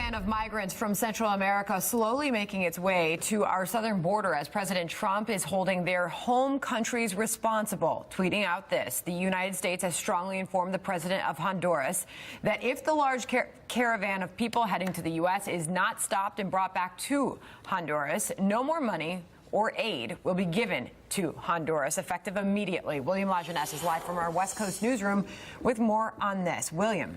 caravan of migrants from Central America slowly making its way to our southern border as President Trump is holding their home countries responsible. Tweeting out this, the United States has strongly informed the president of Honduras that if the large caravan of people heading to the U.S. is not stopped and brought back to Honduras, no more money or aid will be given to Honduras, effective immediately. William Lajeunesse is live from our West Coast newsroom with more on this. William.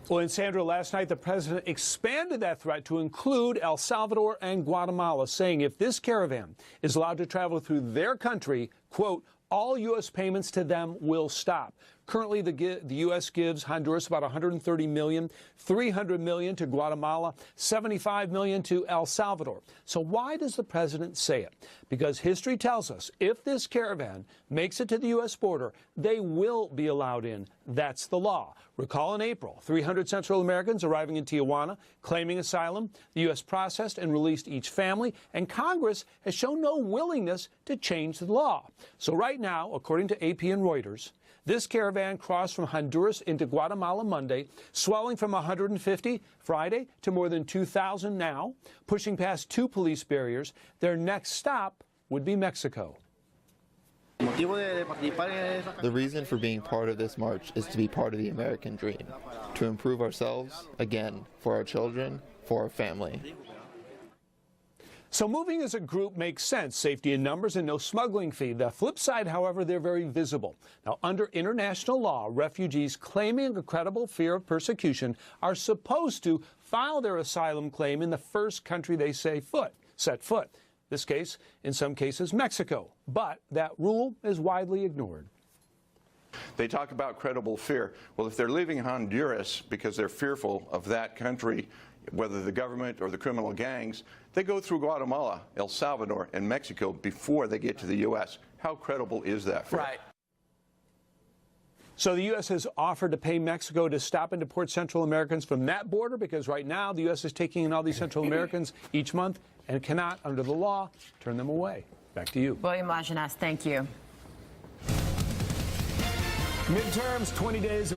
Well, and Sandra, last night the president expanded that threat to include El Salvador and Guatemala, saying if this caravan is allowed to travel through their country, quote, all U.S. payments to them will stop. Currently, the U.S. gives Honduras about $130 million, $300 million to Guatemala, $75 million to El Salvador. So why does the president say it? Because history tells us if this caravan makes it to the U.S. border, they will be allowed in. That's the law. Recall in April, 300 Central Americans arriving in Tijuana, claiming asylum. The U.S. processed and released each family, and Congress has shown no willingness to change the law. So right now, according to AP and Reuters, this caravan crossed from Honduras into Guatemala Monday, swelling from 150 Friday to more than 2,000 now, pushing past 2 police barriers. Their next stop would be Mexico. The reason for being part of this march is to be part of the American dream, to improve ourselves, again, for our children, for our family. So moving as a group makes sense, safety in numbers and no smuggling fee. The flip side, however, they're very visible. Now, under international law, refugees claiming a credible fear of persecution are supposed to file their asylum claim in the first country they set foot. This case, in some cases, Mexico. But that rule is widely ignored. They talk about credible fear. Well, if they're leaving Honduras because they're fearful of that country, whether the government or the criminal gangs, they go through Guatemala, El Salvador, and Mexico before they get to the U.S. How credible is that fear? Right. So the U.S. has offered to pay Mexico to stop and deport Central Americans from that border because right now the U.S. is taking in all these Central Americans each month and cannot, under the law, turn them away. Back to you. William Lajeunesse, thank you. Midterms, 20 days.